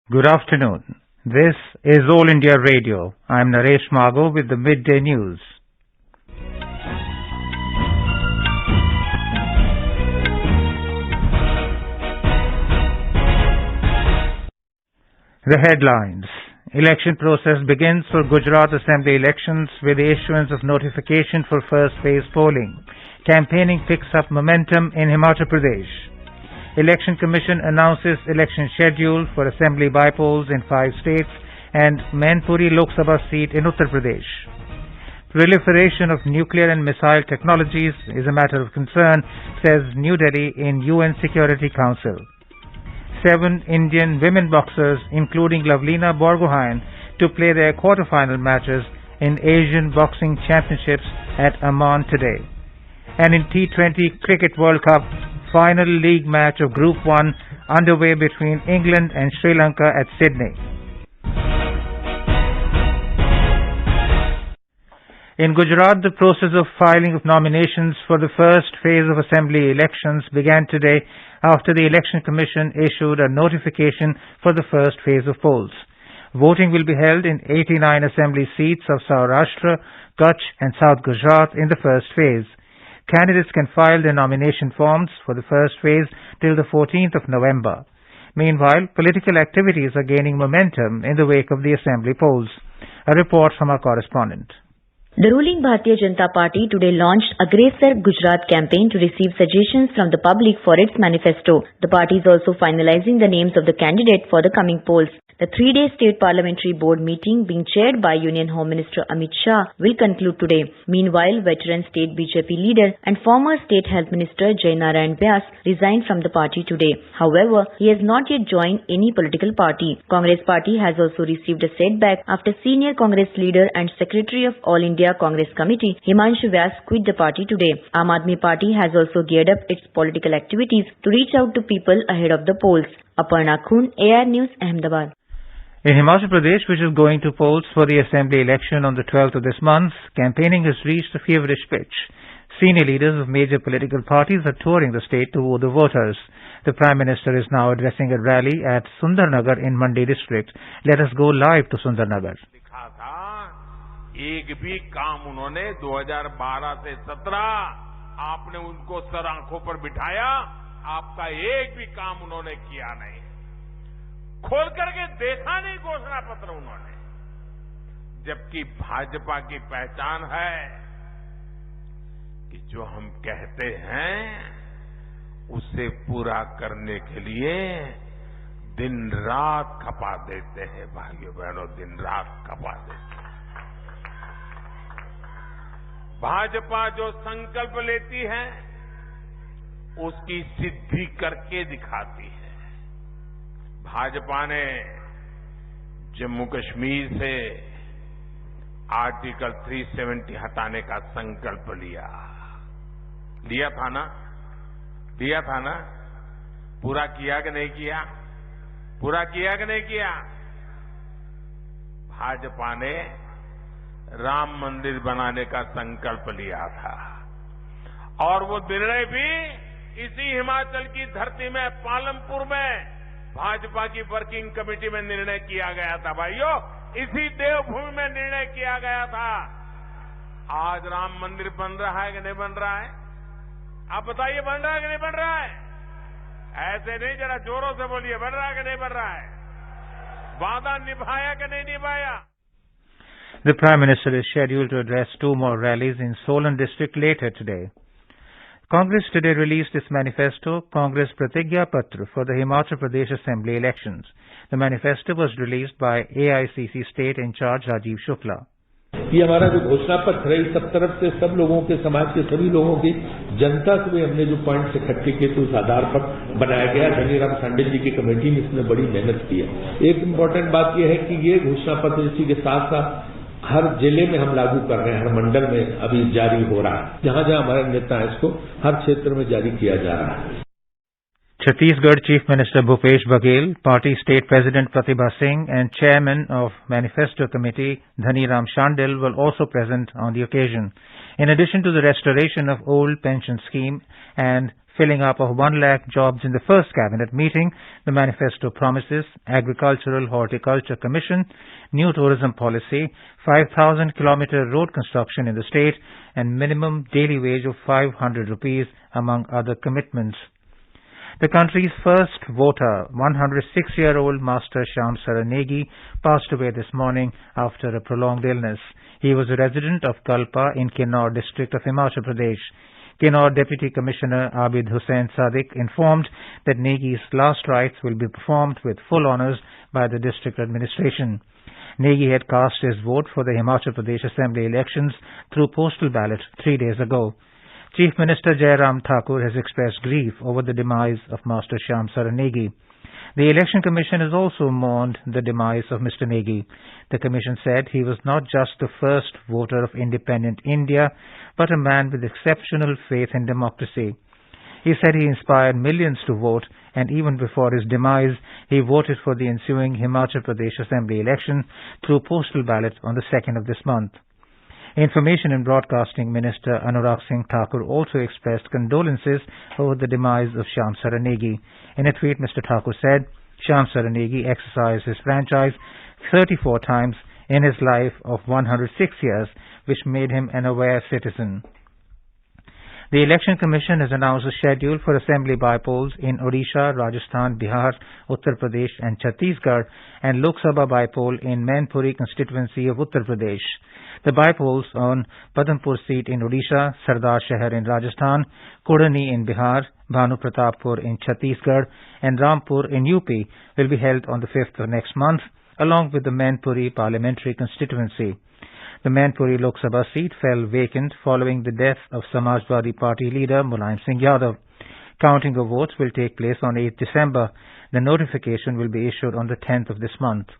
Good afternoon. This is All India Radio. I am Naresh Mago with the Midday News. The headlines. Election process begins for Gujarat Assembly elections with the issuance of notification for first phase polling. Campaigning picks up momentum in Himachal Pradesh. Election Commission announces election schedule for Assembly by-polls in 5 states and Mainpuri Lok Sabha seat in Uttar Pradesh. Proliferation of nuclear and missile technologies is a matter of concern, says New Delhi in UN Security Council. 7 Indian women boxers, including Lavlina Borgohain, to play their quarter-final matches in Asian Boxing Championships at Amman today. And in T20 Cricket World Cup, final league match of Group 1 underway between England and Sri Lanka at Sydney. In Gujarat, the process of filing of nominations for the first phase of Assembly elections began today after the Election Commission issued a notification for the first phase of polls. Voting will be held in 89 Assembly seats of Saurashtra, Kutch and South Gujarat in the first phase. Candidates can file their nomination forms for the first phase till the 14th of November. Meanwhile, political activities are gaining momentum in the wake of the Assembly polls. A report from our correspondent. The ruling Bharatiya Janata Party today launched Agresar Gujarat campaign to receive suggestions from the public for its manifesto. The party is also finalizing the names of the candidate for the coming polls. The 3-day State Parliamentary Board meeting being chaired by Union Home Minister Amit Shah will conclude today. Meanwhile, veteran state BJP leader and former State Health Minister Jai Narayan Vyas resigned from the party today. However, he has not yet joined any political party. Congress party has also received a setback after senior Congress leader and Secretary of All India Congress Committee Himanshu Vyas quit the party today. Aam Aadmi Party has also geared up its political activities to reach out to people ahead of the polls. Aparna Khun, AR News, Ahmedabad. In Himachal Pradesh, which is going to polls for the Assembly election on the 12th of this month, campaigning has reached a feverish pitch. Senior leaders of major political parties are touring the state to woo the voters. The Prime Minister is now addressing a rally at Sundarnagar in Mandi district. Let us go live to Sundarnagar. एक भी काम उन्होंने 2012 से 17 आपने उनको sir आंखों पर बिठाया, आपका एक भी काम उन्होंने किया नहीं, खोल करके देखा नहीं घोषणा पत्र उन्होंने। जबकि भाजपा की पहचान है कि जो हम कहते हैं उसे पूरा करने के लिए दिन रात खपा देते हैं। भाइयों बहनों, दिन रात खपा देते हैं। भाजपा जो संकल्प लेती है उसकी सिद्धि करके दिखाती है। भाजपा ने जम्मू कश्मीर से आर्टिकल 370 हटाने का संकल्प लिया था ना? पूरा किया कि नहीं किया? पूरा किया कि नहीं किया? भाजपा ने राम मंदिर बनाने का संकल्प लिया था और वो निर्णय भी इसी हिमाचल की धरती में पालमपुर में भाजपा की वर्किंग कमेटी में निर्णय किया गया था। भाइयों, इसी देवभूमि में निर्णय किया गया था। आज राम मंदिर बन रहा है कि नहीं बन रहा है? आप बताइए, बन रहा है कि नहीं बन रहा है? ऐसे नहीं, जरा जोरों से बोलिए, बन रहा है कि नहीं बन रहा है? वादा निभाया कि नहीं निभाया? The Prime Minister is scheduled to address 2 more rallies in Solan district later today. Congress today released its manifesto, Congress Pratigya Patra, for the Himachal Pradesh Assembly elections. The manifesto was released by AICC State in charge Rajiv Shukla. ये हमारा जो घोषणा पत्र है, सब तरफ से सब लोगों के, समाज के सभी लोगों की, जनता से भी हमने जो पॉइंट्स इकट्ठे किए थे उस आधार पर बनाया गया। धनीराम सांडे जी की कमेटी ने इसमें बड़ी मेहनत की है। एक इम्पोर्टेंट बात यह है कि ये घोषणा पत्र इसी के साथ साथ हर जिले में हम लागू कर रहे हैं, हर मंडल में अभी जारी हो रहा है। जहां जहां हमारे नेता हैं इसको हर क्षेत्र में जारी किया जा रहा है। Chhattisgarh Chief Minister Bhupesh Baghel, Party State President Pratibha Singh and Chairman of Manifesto Committee Dhaniram Shandil were also present on the occasion. In addition to the restoration of old pension scheme and filling up of 1 lakh jobs in the first cabinet meeting, the manifesto promises Agricultural Horticulture Commission, new tourism policy, 5,000-kilometer road construction in the state, and minimum daily wage of 500 rupees, among other commitments. The country's first voter, 106-year-old Master Shyam Saranegi, passed away this morning after a prolonged illness. He was a resident of Kalpa in Kinnaur district of Himachal Pradesh. Kinnaur Deputy Commissioner Abid Hussain Sadiq informed that Negi's last rites will be performed with full honours by the district administration. Negi had cast his vote for the Himachal Pradesh Assembly elections through postal ballot 3 days ago. Chief Minister Jairam Thakur has expressed grief over the demise of Master Shyam Saranegi. The Election Commission has also mourned the demise of Mr. Negi. The Commission said he was not just the first voter of independent India, but a man with exceptional faith in democracy. He said he inspired millions to vote, and even before his demise, he voted for the ensuing Himachal Pradesh Assembly election through postal ballot on the 2nd of this month. Information and Broadcasting Minister Anurag Singh Thakur also expressed condolences over the demise of Shyam Saranegi. In a tweet, Mr. Thakur said, Shyam Saranegi exercised his franchise 34 times in his life of 106 years, which made him an aware citizen. The Election Commission has announced a schedule for assembly bypolls in Odisha, Rajasthan, Bihar, Uttar Pradesh and Chhattisgarh, and Lok Sabha bypoll in Mainpuri constituency of Uttar Pradesh. The bypolls on Padmpur seat in Odisha, Sardar Shahar in Rajasthan, Kodani in Bihar, Bhanu Pratappur in Chhattisgarh and Rampur in UP will be held on the 5th of next month, along with the Mainpuri parliamentary constituency. The Mainpuri Lok Sabha seat fell vacant following the death of Samajwadi Party leader Mulayam Singh Yadav. Counting of votes will take place on 8th December. The notification will be issued on the 10th of this month.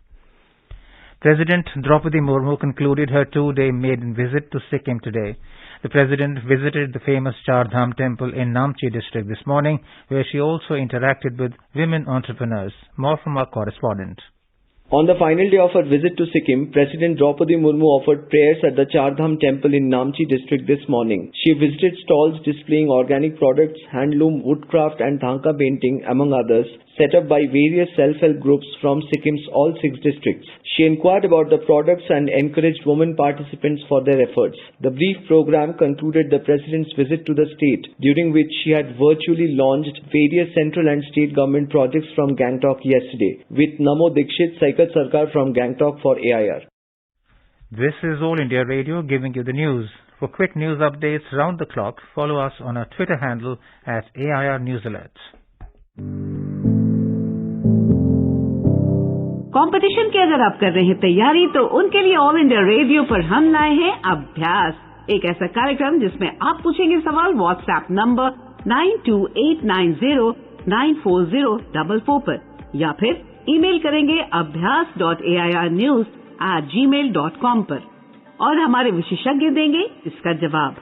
President Draupadi Murmu concluded her 2-day maiden visit to Sikkim today. The President visited the famous Char Dham temple in Namchi district this morning, where she also interacted with women entrepreneurs. More from our correspondent. On the final day of her visit to Sikkim, President Draupadi Murmu offered prayers at the Char Dham temple in Namchi district this morning. She visited stalls displaying organic products, handloom, woodcraft and Thanka painting, among others, set up by various self-help groups from Sikkim's all 6 districts. She inquired about the products and encouraged women participants for their efforts. The brief program concluded the President's visit to the state, during which she had virtually launched various central and state government projects from Gangtok yesterday, with Namo Dikshit Saikat Sarkar from Gangtok for AIR. This is All India Radio giving you the news. For quick news updates round the clock, follow us on our Twitter handle at AIR News Alerts. Competition की अगर आप कर रहे हैं तैयारी, तो उनके लिए ऑल इंडिया रेडियो पर हम लाए हैं अभ्यास, एक ऐसा कार्यक्रम जिसमें आप पूछेंगे सवाल व्हाट्सएप नंबर 9289094044 पर, या फिर ईमेल करेंगे abhyas.airnews@gmail.com पर, और हमारे विशेषज्ञ देंगे इसका जवाब.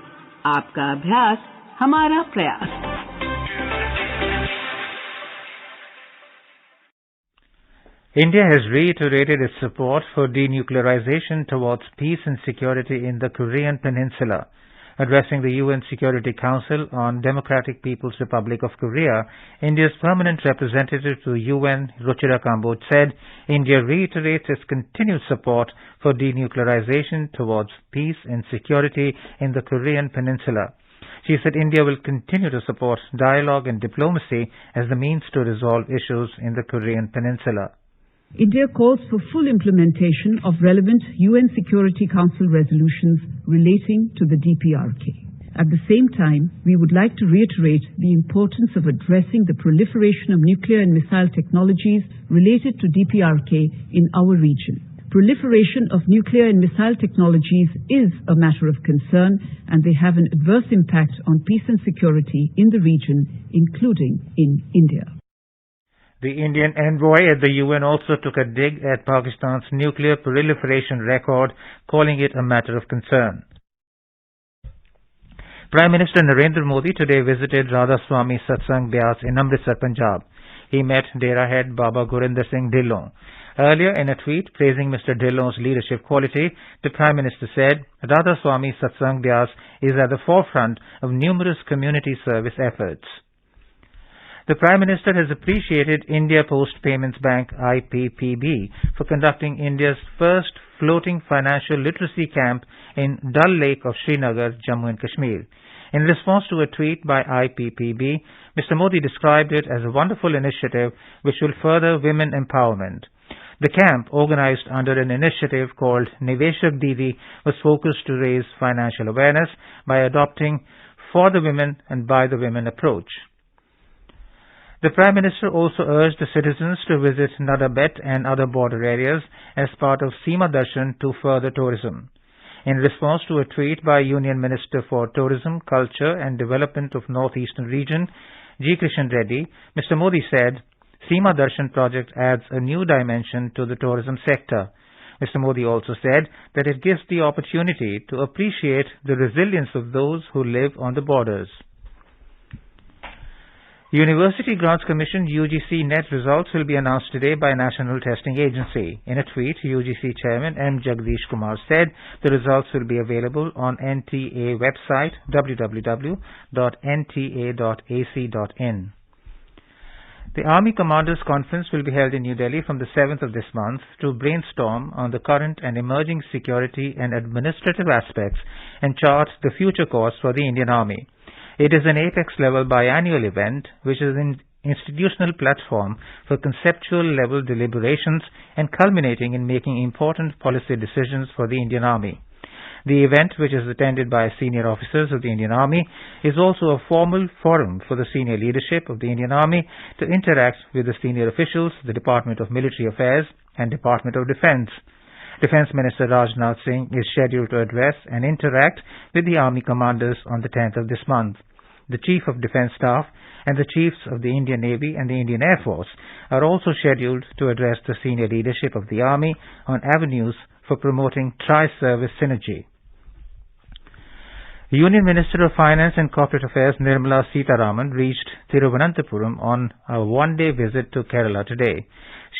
आपका अभ्यास हमारा प्रयास. India has reiterated its support for denuclearization towards peace and security in the Korean Peninsula. Addressing the UN Security Council on Democratic People's Republic of Korea, India's permanent representative to UN, Ruchira Kamboj, said India reiterates its continued support for denuclearization towards peace and security in the Korean Peninsula. She said India will continue to support dialogue and diplomacy as the means to resolve issues in the Korean Peninsula. India calls for full implementation of relevant UN Security Council resolutions relating to the DPRK. At the same time, we would like to reiterate the importance of addressing the proliferation of nuclear and missile technologies related to DPRK in our region. Proliferation of nuclear and missile technologies is a matter of concern, and they have an adverse impact on peace and security in the region, including in India. The Indian envoy at the UN also took a dig at Pakistan's nuclear proliferation record, calling it a matter of concern. Prime Minister Narendra Modi today visited Radha Swami Satsang Byas in Amritsar, Punjab. He met Dera head Baba Gurinder Singh Dhillon. Earlier, in a tweet praising Mr. Dhillon's leadership quality, the Prime Minister said Radha Swami Satsang Byas is at the forefront of numerous community service efforts. The Prime Minister has appreciated India Post Payments Bank IPPB for conducting India's first floating financial literacy camp in Dal Lake of Srinagar, Jammu and Kashmir. In response to a tweet by IPPB, Mr. Modi described it as a wonderful initiative which will further women empowerment. The camp, organized under an initiative called Niveshak Didi, was focused to raise financial awareness by adopting for the women and by the women approach. The Prime Minister also urged the citizens to visit Nadabet and other border areas as part of Seema Darshan to further tourism. In response to a tweet by Union Minister for Tourism, Culture and Development of Northeastern Region, G. Krishan Reddy, Mr. Modi said, Seema Darshan project adds a new dimension to the tourism sector. Mr. Modi also said that it gives the opportunity to appreciate the resilience of those who live on the borders. University Grants Commission UGC net results will be announced today by National Testing Agency. In a tweet, UGC Chairman M. Jagdish Kumar said the results will be available on NTA website www.nta.ac.in. The Army Commanders Conference will be held in New Delhi from the 7th of this month to brainstorm on the current and emerging security and administrative aspects and chart the future course for the Indian Army. It is an apex-level biannual event which is an institutional platform for conceptual-level deliberations and culminating in making important policy decisions for the Indian Army. The event, which is attended by senior officers of the Indian Army, is also a formal forum for the senior leadership of the Indian Army to interact with the senior officials, the Department of Military Affairs and Department of Defence. Defence Minister Rajnath Singh is scheduled to address and interact with the Army commanders on the 10th of this month. The Chief of Defence Staff and the Chiefs of the Indian Navy and the Indian Air Force are also scheduled to address the senior leadership of the Army on avenues for promoting tri-service synergy. Union Minister of Finance and Corporate Affairs Nirmala Sitharaman reached Thiruvananthapuram on a one-day visit to Kerala today.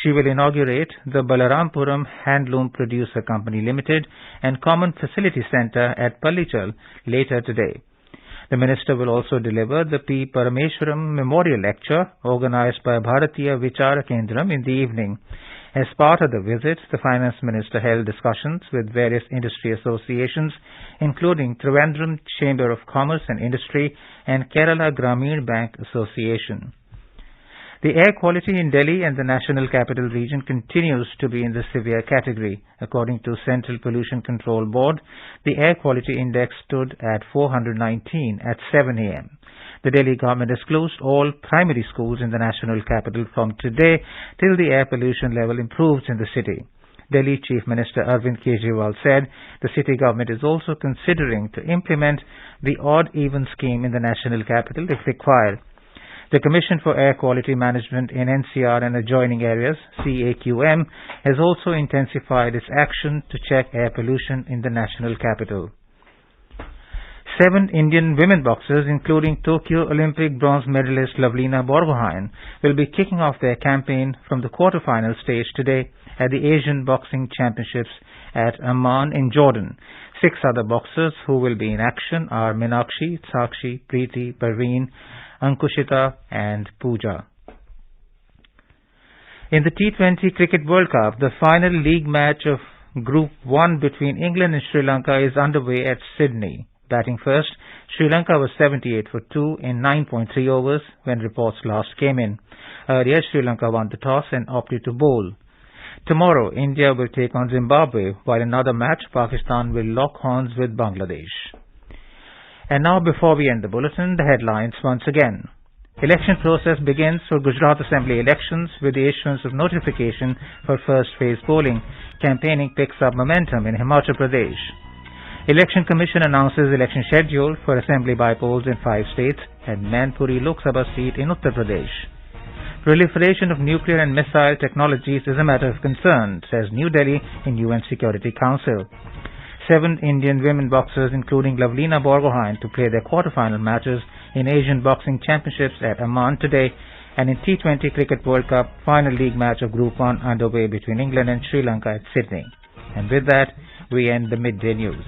She will inaugurate the Balarampuram Handloom Producer Company Limited and Common Facility Centre at Pallichal later today. The Minister will also deliver the P. Parameswaram Memorial Lecture organized by Bharatiya Vichara Kendram in the evening. As part of the visit, the Finance Minister held discussions with various industry associations, including Trivandrum Chamber of Commerce and Industry and Kerala Grameen Bank Association. The air quality in Delhi and the National Capital Region continues to be in the severe category. According to Central Pollution Control Board, the air quality index stood at 419 at 7 a.m. The Delhi government has closed all primary schools in the national capital from today till the air pollution level improves in the city. Delhi Chief Minister Arvind Kejriwal said the city government is also considering to implement the odd-even scheme in the national capital if required. The Commission for Air Quality Management in NCR and adjoining areas, CAQM, has also intensified its action to check air pollution in the national capital. 7 Indian women boxers, including Tokyo Olympic bronze medalist Lavlina Borgohain, will be kicking off their campaign from the quarter-final stage today at the Asian Boxing Championships at Amman in Jordan. 6 other boxers who will be in action are Meenakshi, Sakshi, Preeti, Parveen, Ankushita and Pooja. In the T20 Cricket World Cup, the final league match of Group 1 between England and Sri Lanka is underway at Sydney. Batting first, Sri Lanka was 78 for 2 in 9.3 overs when reports last came in. Earlier, Sri Lanka won the toss and opted to bowl. Tomorrow, India will take on Zimbabwe, while another match, Pakistan will lock horns with Bangladesh. And now, before we end the bulletin, the headlines once again. Election process begins for Gujarat Assembly elections with the issuance of notification for first phase polling. Campaigning picks up momentum in Himachal Pradesh. Election Commission announces election schedule for Assembly by-polls in 5 states and Mainpuri Lok Sabha seat in Uttar Pradesh. Proliferation of nuclear and missile technologies is a matter of concern, says New Delhi in UN Security Council. 7 Indian women boxers, including Lavlina Borgohain, to play their quarter-final matches in Asian Boxing Championships at Amman today, and in T20 Cricket World Cup final league match of Group 1 underway between England and Sri Lanka at Sydney. And with that, we end the midday news.